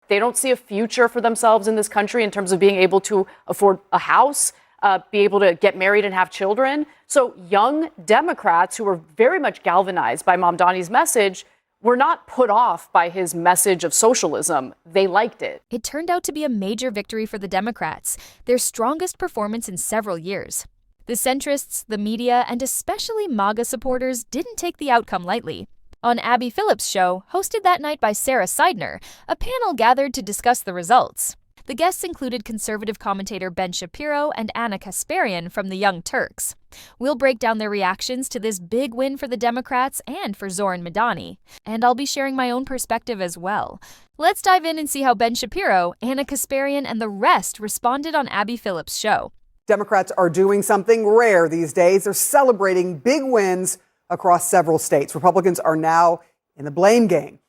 They don't see a future for themselves in this country in terms of being able to afford a house, be able to get married and have children. So young Democrats who were very much galvanized by Mamdani's message were not put off by his message of socialism. They liked it. It turned out to be a major victory for the Democrats, their strongest performance in several years. The centrists, the media, and especially MAGA supporters didn't take the outcome lightly. On Abby Phillips' show, hosted that night by Sarah Seidner, a panel gathered to discuss the results. The guests included conservative commentator Ben Shapiro and Anna Kasparian from the Young Turks. We'll break down their reactions to this big win for the Democrats and for Zoran Madani. And I'll be sharing my own perspective as well. Let's dive in and see how Ben Shapiro, Anna Kasparian, and the rest responded on Abby Phillips' show. Democrats are doing something rare these days. They're celebrating big wins across several states. Republicans are now in the blame game.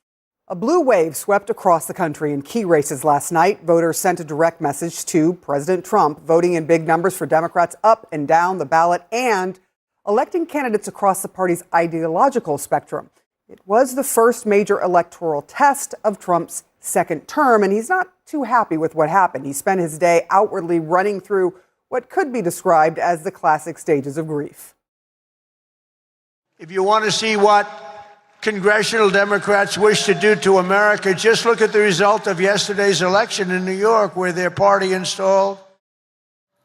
A blue wave swept across the country in key races last night. Voters sent a direct message to President Trump, voting in big numbers for Democrats up and down the ballot and electing candidates across the party's ideological spectrum. It was the first major electoral test of Trump's second term, and he's not too happy with what happened. He spent his day outwardly running through what could be described as the classic stages of grief. If you want to see what congressional Democrats wish to do to America, just look at the result of yesterday's election in New York, where their party installed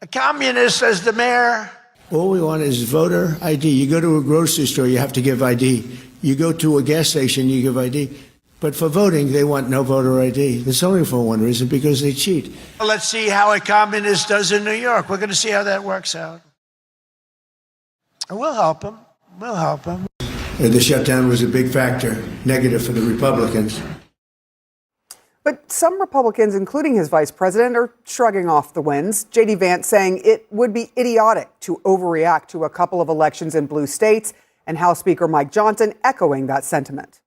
a communist as the mayor. All we want is voter ID. You go to a grocery store, you have to give ID. You go to a gas station, you give ID. But for voting, they want no voter ID. That's only for one reason, because they cheat. Well, let's see how a communist does in New York. We're going to see how that works out. And we'll help him. We'll help him. The shutdown was a big factor, negative for the Republicans. But some Republicans, including his vice president, are shrugging off the wins. J.D. Vance saying it would be idiotic to overreact to a couple of elections in blue states, and House Speaker Mike Johnson echoing that sentiment.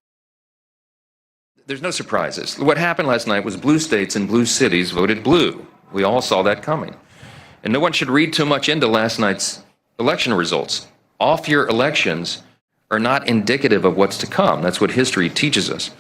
There's no surprises. What happened last night was blue states and blue cities voted blue. We all saw that coming. And no one should read too much into last night's election results. Off-year elections are not indicative of what's to come. That's what history teaches us.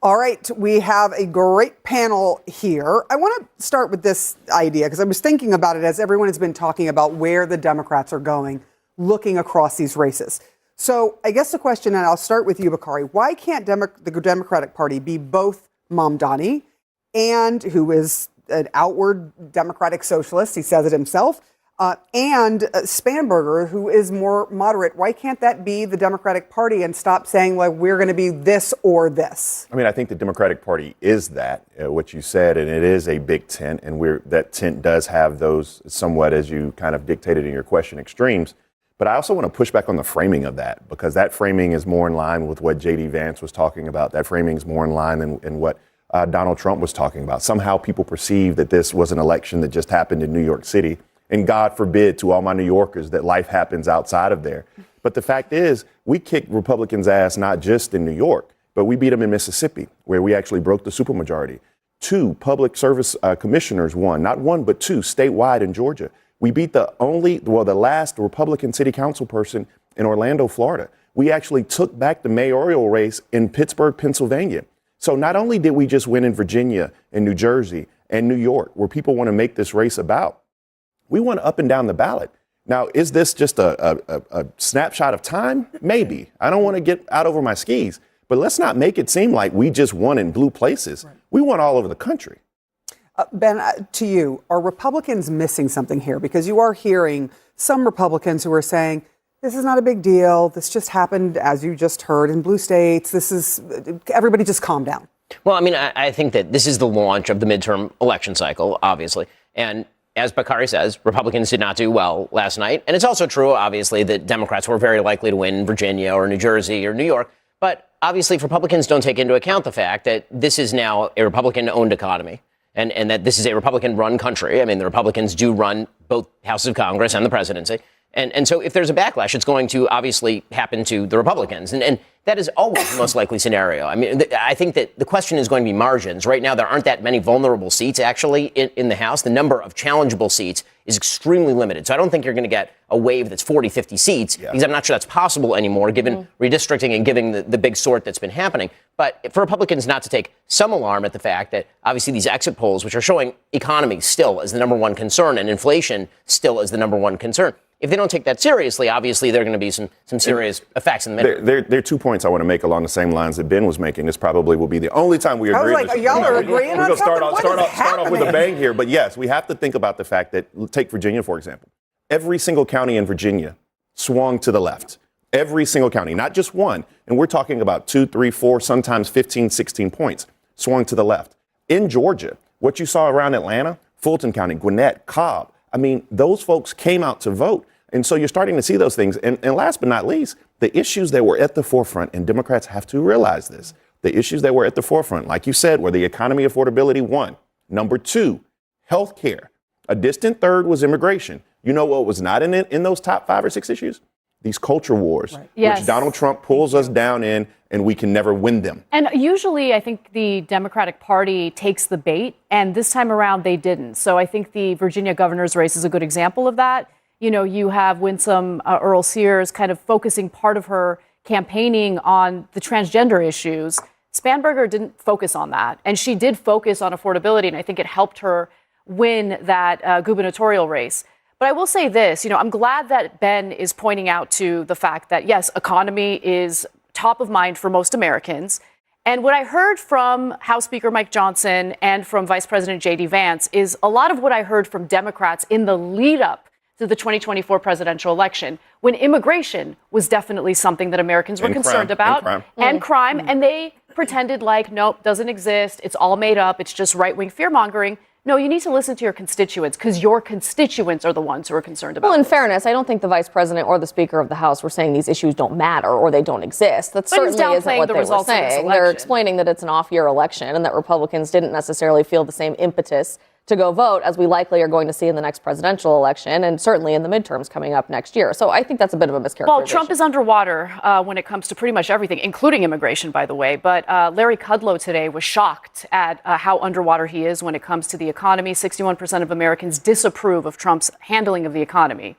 All right, we have a great panel here. I want to start with this idea because I was thinking about it as everyone has been talking about where the Democrats are going, looking across these races. So I guess the question, and I'll start with you, Bakari, why can't the Democratic Party be both Mamdani, and who is an outward Democratic socialist, he says it himself, and Spanberger, who is more moderate? Why can't that be the Democratic Party and stop saying, like, we're going to be this or this? I mean, I think the Democratic Party is that, what you said, and it is a big tent, and that tent does have those somewhat, as you kind of dictated in your question, extremes. But I also want to push back on the framing of that, because that framing is more in line with what J.D. Vance was talking about. That framing is more in line than what Donald Trump was talking about. Somehow people perceive that this was an election that just happened in New York City. And God forbid to all my New Yorkers that life happens outside of there. But the fact is, we kicked Republicans' ass not just in New York, but we beat them in Mississippi, where we actually broke the supermajority. 2 public service commissioners won, not 1, but 2 statewide in Georgia. We beat the last Republican city council person in Orlando, Florida. We actually took back the mayoral race in Pittsburgh, Pennsylvania. So not only did we just win in Virginia and New Jersey and New York, where people want to make this race about, we won up and down the ballot. Now, is this just a snapshot of time? Maybe. I don't want to get out over my skis, but let's not make it seem like we just won in blue places. Right. We won all over the country. Ben, to you, are Republicans missing something here? Because you are hearing some Republicans who are saying, this is not a big deal. This just happened, as you just heard, in blue states. Everybody just calm down. Well, I mean, I think that this is the launch of the midterm election cycle, obviously. And as Bakari says, Republicans did not do well last night. And it's also true, obviously, that Democrats were very likely to win Virginia or New Jersey or New York. But obviously, if Republicans don't take into account the fact that this is now a Republican-owned economy and that this is a Republican-run country. I mean, the Republicans do run both houses of Congress and the presidency. And so if there's a backlash, it's going to obviously happen to the Republicans. And that is always the most likely scenario. I mean, I think that the question is going to be margins. Right now, there aren't that many vulnerable seats, actually, in the House. The number of challengeable seats is extremely limited. So I don't think you're going to get a wave that's 40, 50 seats, because I'm not sure that's possible anymore, given redistricting and given the big sort that's been happening. But for Republicans not to take some alarm at the fact that obviously these exit polls, which are showing economy still as the number one concern and inflation still as the number one concern, if they don't take that seriously, obviously there are going to be some serious effects in the midterm. There are 2 points I want to make along the same lines that Ben was making. This probably will be the only time we agree. I was like, y'all are agreeing on something? Start off with a bang here. But yes, we have to think about the fact that, take Virginia, for example. Every single county in Virginia swung to the left. Every single county, not just one. And we're talking about 2, 3, 4, sometimes 15, 16 points swung to the left. In Georgia, what you saw around Atlanta, Fulton County, Gwinnett, Cobb, I mean, those folks came out to vote. And so you're starting to see those things. And last but not least, the issues that were at the forefront, and Democrats have to realize this, the issues that were at the forefront, like you said, were the economy, affordability, one. Number two, health care. A distant third was immigration. You know what was not in those top 5 or 6 issues? These culture wars, which Donald Trump pulls us down in, and we can never win them. And usually I think the Democratic Party takes the bait, and this time around they didn't. So I think the Virginia governor's race is a good example of that. You know, you have Winsome Earl Sears kind of focusing part of her campaigning on the transgender issues. Spanberger didn't focus on that, and she did focus on affordability, and I think it helped her win that gubernatorial race. But I will say this, you know, I'm glad that Ben is pointing out to the fact that, yes, economy is top of mind for most Americans. And what I heard from House Speaker Mike Johnson and from Vice President J.D. Vance is a lot of what I heard from Democrats in the lead up to the 2024 presidential election, when immigration was definitely something that Americans were concerned about, and crime. And they pretended like, nope, doesn't exist. It's all made up. It's just right-wing fear-mongering. No, you need to listen to your constituents, because your constituents are the ones who are concerned about Well, in this. fairness, I don't think the vice president or the speaker of the House were saying these issues don't matter or they don't exist. That certainly isn't what they were saying. They're explaining that it's an off-year election and that Republicans didn't necessarily feel the same impetus to go vote as we likely are going to see in the next presidential election and certainly in the midterms coming up next year. So I think that's a bit of a mischaracterization. Well, Trump is underwater when it comes to pretty much everything, including immigration, by the way. But Larry Kudlow today was shocked at how underwater he is when it comes to the economy. 61% of Americans disapprove of Trump's handling of the economy.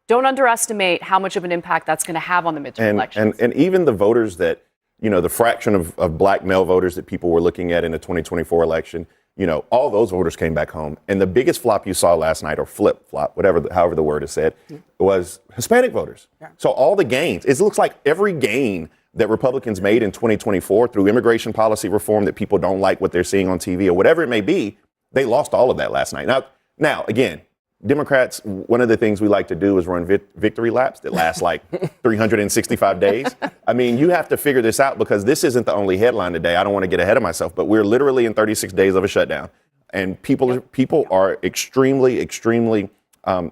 Don't underestimate how much of an impact that's going to have on the midterm elections. And even the voters that, you know, the fraction of black male voters that people were looking at in the 2024 election, you know, all those voters came back home. And the biggest flop you saw last night, or flip-flop, however the word is said, was Hispanic voters. So all the gains, it looks like every gain that Republicans made in 2024 through immigration policy reform that people don't like what they're seeing on TV or whatever it may be, they lost all of that last night. Now again, Democrats, one of the things we like to do is run victory laps that last like 365 days. I mean, you have to figure this out, because this isn't the only headline today. I don't want to get ahead of myself, but we're literally in 36 days of a shutdown. And people are extremely,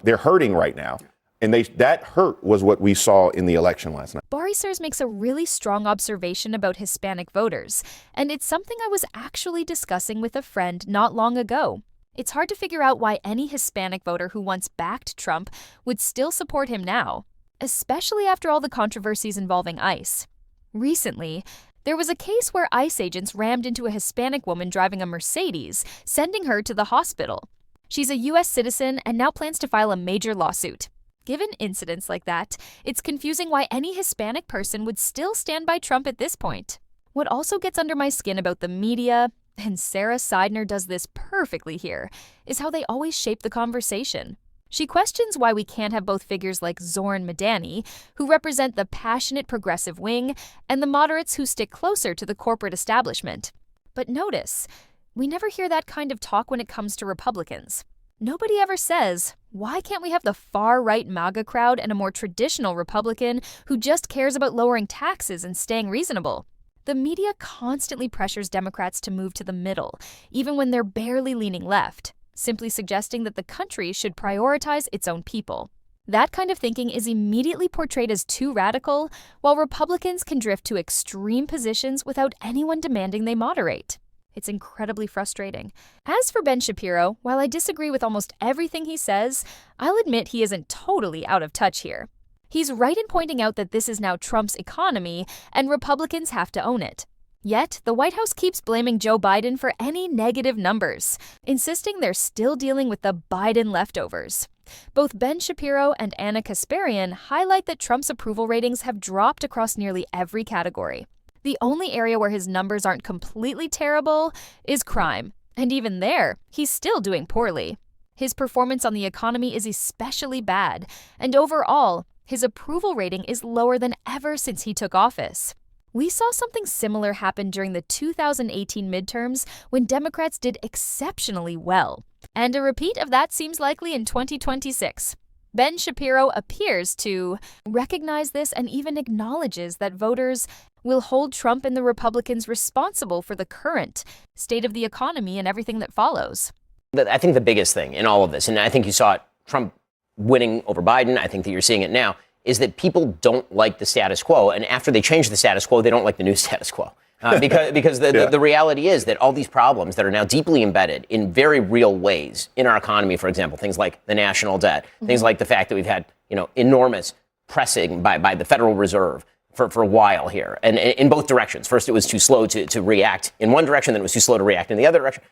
they're hurting right now. And that hurt was what we saw in the election last night. Bari Sears makes a really strong observation about Hispanic voters, and it's something I was actually discussing with a friend not long ago. It's hard to figure out why any Hispanic voter who once backed Trump would still support him now, especially after all the controversies involving ICE. Recently, there was a case where ICE agents rammed into a Hispanic woman driving a Mercedes, sending her to the hospital. She's a U.S. citizen and now plans to file a major lawsuit. Given incidents like that, it's confusing why any Hispanic person would still stand by Trump at this point. What also gets under my skin about the media, and Sarah Seidner does this perfectly here, is how they always shape the conversation. She questions why we can't have both figures like Zoran Madani, who represent the passionate progressive wing, and the moderates who stick closer to the corporate establishment. But notice, we never hear that kind of talk when it comes to Republicans. Nobody ever says, why can't we have the far-right MAGA crowd and a more traditional Republican who just cares about lowering taxes and staying reasonable? The media constantly pressures Democrats to move to the middle, even when they're barely leaning left, simply suggesting that the country should prioritize its own people. That kind of thinking is immediately portrayed as too radical, while Republicans can drift to extreme positions without anyone demanding they moderate. It's incredibly frustrating. As for Ben Shapiro, while I disagree with almost everything he says, I'll admit he isn't totally out of touch here. He's right in pointing out that this is now Trump's economy, and Republicans have to own it. Yet, the White House keeps blaming Joe Biden for any negative numbers, insisting they're still dealing with the Biden leftovers. Both Ben Shapiro and Anna Kasparian highlight that Trump's approval ratings have dropped across nearly every category. The only area where his numbers aren't completely terrible is crime, and even there, he's still doing poorly. His performance on the economy is especially bad, and overall, his approval rating is lower than ever since he took office. We saw something similar happen during the 2018 midterms when Democrats did exceptionally well. And a repeat of that seems likely in 2026. Ben Shapiro appears to recognize this and even acknowledges that voters will hold Trump and the Republicans responsible for the current state of the economy and everything that follows. I think the biggest thing in all of this, and I think you saw it, Trump winning over Biden, I think that you're seeing it now, is that people don't like the status quo. And after they change the status quo, they don't like the new status quo. Because the reality is that all these problems that are now deeply embedded in very real ways in our economy, for example, things like the national debt, things like the fact that we've had, enormous pressing by the Federal Reserve for a while here, and in both directions. First, it was too slow to react in one direction, then it was too slow to react in the other direction.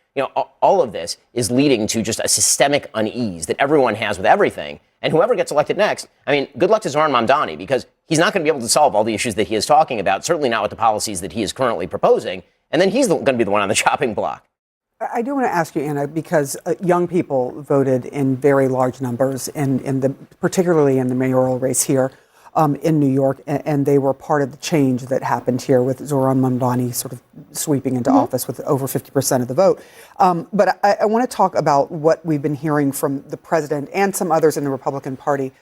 All of this is leading to just a systemic unease that everyone has with everything. And whoever gets elected next, good luck to Zohran Mamdani, because he's not going to be able to solve all the issues that he is talking about, certainly not with the policies that he is currently proposing. And then he's going to be the one on the chopping block. I do want to ask you, Anna, because young people voted in very large numbers, particularly in the mayoral race here in New York, and they were part of the change that happened here with Zohran Mamdani sort of sweeping into office with over 50% of the vote. But I want to talk about what we've been hearing from the president and some others in the Republican Party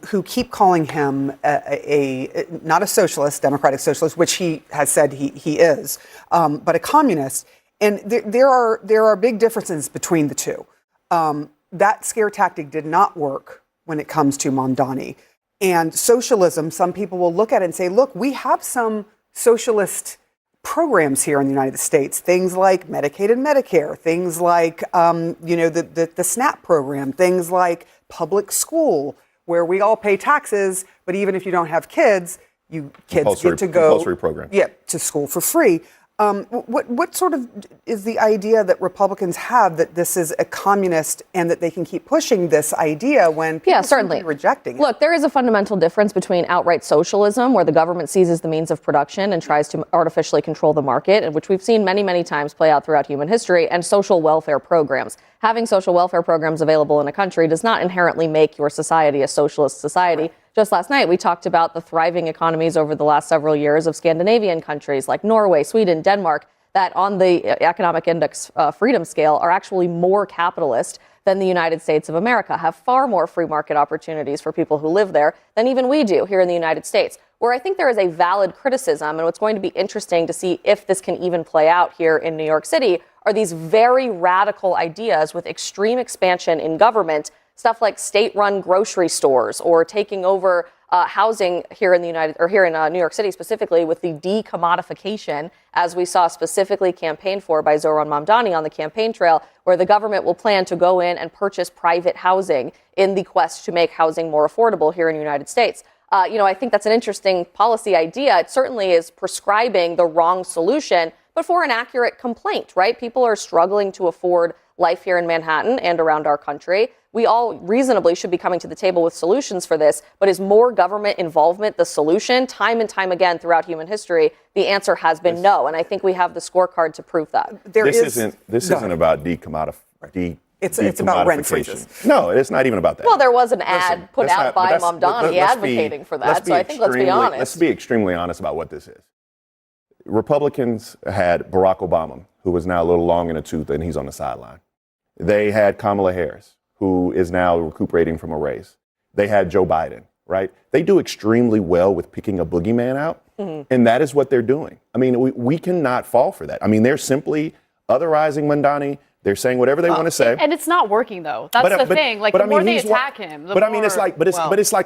who keep calling him not a socialist, democratic socialist, which he has said he is, but a communist. And there are big differences between the two. That scare tactic did not work when it comes to Mamdani. And socialism, some people will look at it and say, look, we have some socialist programs here in the United States, things like Medicaid and Medicare, things like, the SNAP program, things like public school, where we all pay taxes, but even if you don't have kids get to go compulsory program. To school for free. What sort of is the idea that Republicans have that this is a communist and that they can keep pushing this idea when people seem to be rejecting it? Look, there is a fundamental difference between outright socialism, where the government seizes the means of production and tries to artificially control the market, which we've seen many, many times play out throughout human history, and social welfare programs. Having social welfare programs available in a country does not inherently make your society a socialist society. Right. Just last night, we talked about the thriving economies over the last several years of Scandinavian countries like Norway, Sweden, Denmark, that on the economic index freedom scale are actually more capitalist than the United States of America, have far more free market opportunities for people who live there than even we do here in the United States. Where I think there is a valid criticism, and what's going to be interesting to see if this can even play out here in New York City, are these very radical ideas with extreme expansion in government, stuff like state-run grocery stores or taking over housing here in New York City specifically, with the decommodification, as we saw specifically campaigned for by Zohran Mamdani on the campaign trail, where the government will plan to go in and purchase private housing in the quest to make housing more affordable here in the United States. I think that's an interesting policy idea. It certainly is prescribing the wrong solution, but for an accurate complaint, right? People are struggling to afford life here in Manhattan and around our country. We all reasonably should be coming to the table with solutions for this, but is more government involvement the solution? Time and time again throughout human history, the answer has been no, and I think we have the scorecard to prove that. This isn't about decommodification. It's about rent freezes. No, it's not even about that. Well, there was an ad put out by Mamdani advocating for that, so I think let's be honest. Let's be extremely honest about what this is. Republicans had Barack Obama, who is now a little long in the tooth, and he's on the sideline. They had Kamala Harris, who is now recuperating from a race. They had Joe Biden, right? They do extremely well with picking a boogeyman out, and that is what they're doing. We cannot fall for that. They're simply otherizing Mamdani. They're saying whatever they want to say. And it's not working, though. That's the thing. Like, the more they attack him, the more... But I mean, it's like,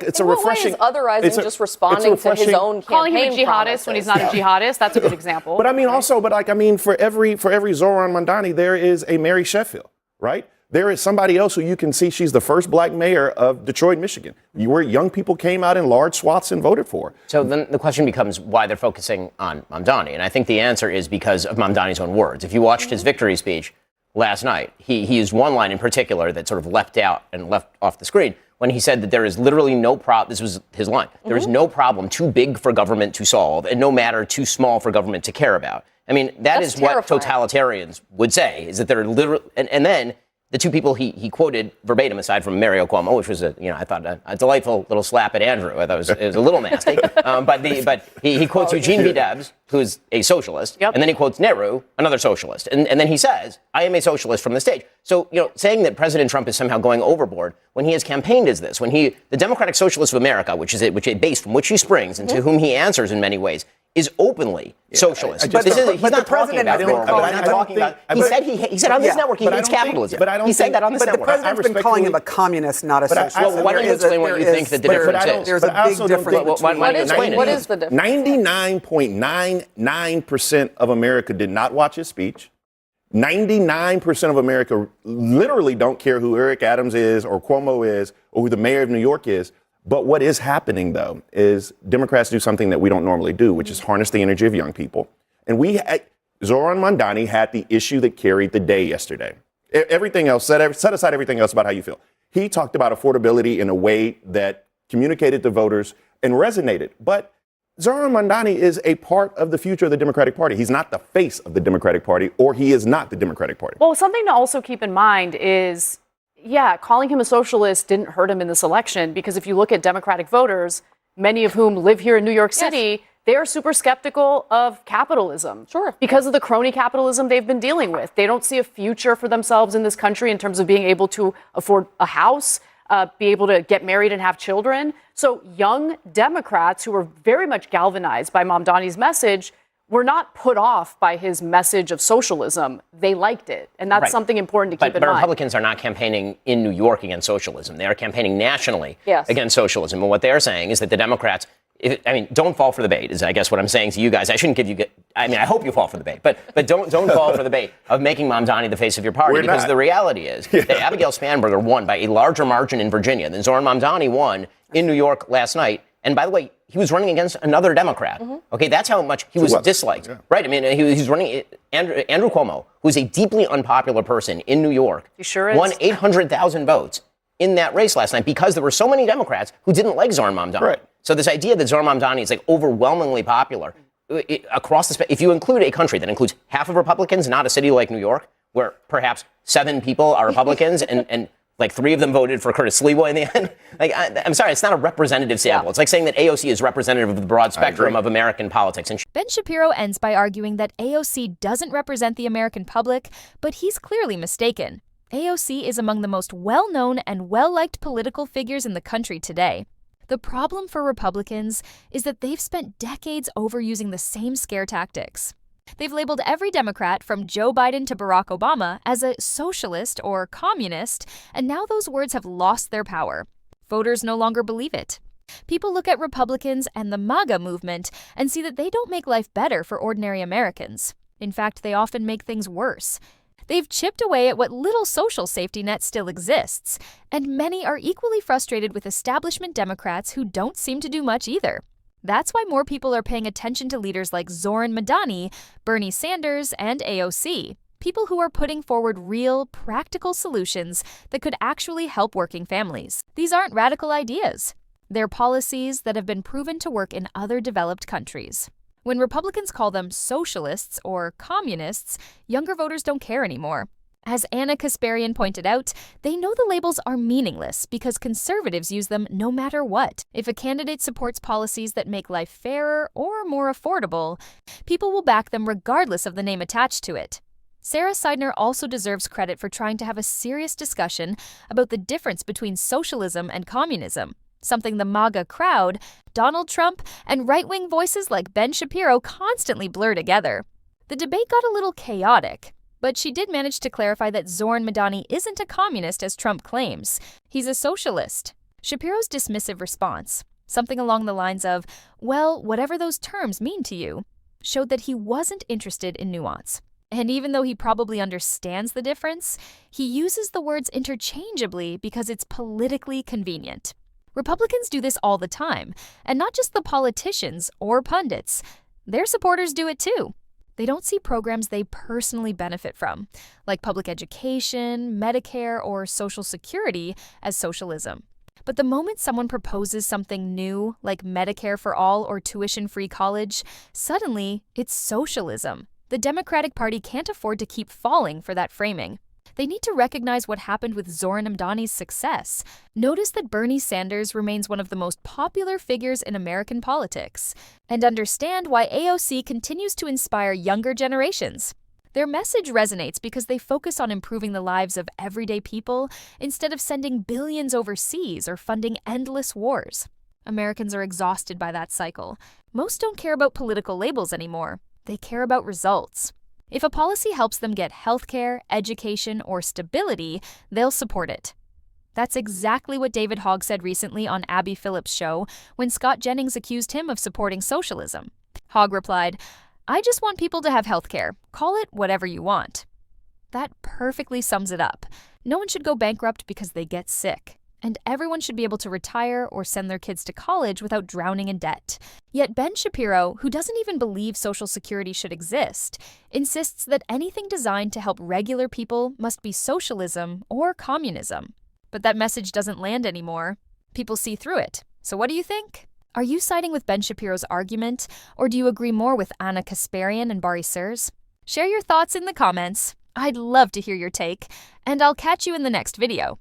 it's a refreshing... In what way is otherizing just responding to his own campaign calling him a jihadist promises? when he's not a jihadist? That's a good example. But I mean, also, for every Zoran Mandani, there is a Mary Sheffield, right? There is somebody else who you can see. She's the first black mayor of Detroit, Michigan, where young people came out in large swaths and voted for. So then the question becomes why they're focusing on Mamdani. And I think the answer is because of Mamdani's own words. If you watched his victory speech last night, he used one line in particular that sort of leapt out and left off the screen when he said that there is literally no problem. This was his line. There is no problem too big for government to solve and no matter too small for government to care about. I mean, that's terrifying. What totalitarians would say, is that they're literally, and then the two people he quoted verbatim, aside from Mario Cuomo, which was I thought a delightful little slap at Andrew. I thought it was a little nasty. But he quotes Eugene V. Debs, who's a socialist, and then he quotes Nehru, another socialist, and then he says, "I am a socialist" from the stage. So saying that President Trump is somehow going overboard when he has campaigned as this, when the Democratic Socialists of America, which is a base from which he springs and to whom he answers in many ways, is openly socialist. He's not talking about He said on this network he hates capitalism. He said that on this network. But the president's been calling him a communist, not a socialist. Well, why don't you explain what you think that the difference is? There's a big difference. What is the difference? 99.99% of America did not watch his speech. 99% of America literally don't care who Eric Adams is or Cuomo is or who the mayor of New York is. But what is happening, though, is Democrats do something that we don't normally do, which is harness the energy of young people. And Zoran Mandani had the issue that carried the day yesterday. Everything else, set aside everything else about how you feel. He talked about affordability in a way that communicated to voters and resonated. But Zoran Mandani is a part of the future of the Democratic Party. He's not the face of the Democratic Party, or he is not the Democratic Party. Well, something to also keep in mind is, calling him a socialist didn't hurt him in this election, because if you look at Democratic voters, many of whom live here in New York City, they are super skeptical of capitalism. Sure. Because of the crony capitalism they've been dealing with. They don't see a future for themselves in this country in terms of being able to afford a house, be able to get married and have children. So young Democrats who were very much galvanized by Mamdani's message were not put off by his message of socialism. They liked it. And that's something important to keep in mind. But Republicans are not campaigning in New York against socialism. They are campaigning nationally against socialism. And what they're saying is that the Democrats, don't fall for the bait, is I guess what I'm saying to you guys. I shouldn't give you, I hope you fall for the bait, but don't fall for the bait of making Mamdani the face of your party, because the reality is that Abigail Spanberger won by a larger margin in Virginia than Zoran Mamdani won in New York last night. And by the way, he was running against another Democrat. Okay, that's how much he was disliked. Right? He's running Andrew Cuomo, who's a deeply unpopular person in New York. He sure is. Won 800,000 votes in that race last night because there were so many Democrats who didn't like Zoran Mamdani. Right. So this idea that Zoran Mamdani is overwhelmingly popular across the if you include a country that includes half of Republicans, not a city like New York, where perhaps 7 people are Republicans and like 3 of them voted for Curtis Sliwa in the end. I'm sorry, it's not a representative sample. It's like saying that AOC is representative of the broad spectrum of American politics. And Ben Shapiro ends by arguing that AOC doesn't represent the American public, but he's clearly mistaken. AOC is among the most well-known and well-liked political figures in the country today. The problem for Republicans is that they've spent decades overusing the same scare tactics. They've labeled every Democrat, from Joe Biden to Barack Obama, as a socialist or communist, and now those words have lost their power. Voters no longer believe it. People look at Republicans and the MAGA movement and see that they don't make life better for ordinary Americans. In fact, they often make things worse. They've chipped away at what little social safety net still exists, and many are equally frustrated with establishment Democrats who don't seem to do much either. That's why more people are paying attention to leaders like Zoran Mandani, Bernie Sanders, and AOC, people who are putting forward real, practical solutions that could actually help working families. These aren't radical ideas. They're policies that have been proven to work in other developed countries. When Republicans call them socialists or communists, younger voters don't care anymore. As Anna Kasparian pointed out, they know the labels are meaningless because conservatives use them no matter what. If a candidate supports policies that make life fairer or more affordable, people will back them regardless of the name attached to it. Sarah Seidner also deserves credit for trying to have a serious discussion about the difference between socialism and communism, something the MAGA crowd, Donald Trump, and right-wing voices like Ben Shapiro constantly blur together. The debate got a little chaotic. But she did manage to clarify that Zoran Madani isn't a communist as Trump claims. He's a socialist. Shapiro's dismissive response, something along the lines of, well, whatever those terms mean to you, showed that he wasn't interested in nuance. And even though he probably understands the difference, he uses the words interchangeably because it's politically convenient. Republicans do this all the time, and not just the politicians or pundits. Their supporters do it too. They don't see programs they personally benefit from, like public education, Medicare, or Social Security, as socialism. But the moment someone proposes something new, like Medicare for all or tuition-free college, suddenly it's socialism. The Democratic Party can't afford to keep falling for that framing. They need to recognize what happened with Zoran Madani's success. Notice that Bernie Sanders remains one of the most popular figures in American politics, and understand why AOC continues to inspire younger generations. Their message resonates because they focus on improving the lives of everyday people instead of sending billions overseas or funding endless wars. Americans are exhausted by that cycle. Most don't care about political labels anymore. They care about results. If a policy helps them get healthcare, education, or stability, they'll support it. That's exactly what David Hogg said recently on Abby Phillips' show when Scott Jennings accused him of supporting socialism. Hogg replied, "I just want people to have healthcare. Call it whatever you want." That perfectly sums it up. No one should go bankrupt because they get sick. And everyone should be able to retire or send their kids to college without drowning in debt. Yet Ben Shapiro, who doesn't even believe Social Security should exist, insists that anything designed to help regular people must be socialism or communism. But that message doesn't land anymore. People see through it. So what do you think? Are you siding with Ben Shapiro's argument, or do you agree more with Anna Kasparian and Bari Sirs? Share your thoughts in the comments. I'd love to hear your take, and I'll catch you in the next video.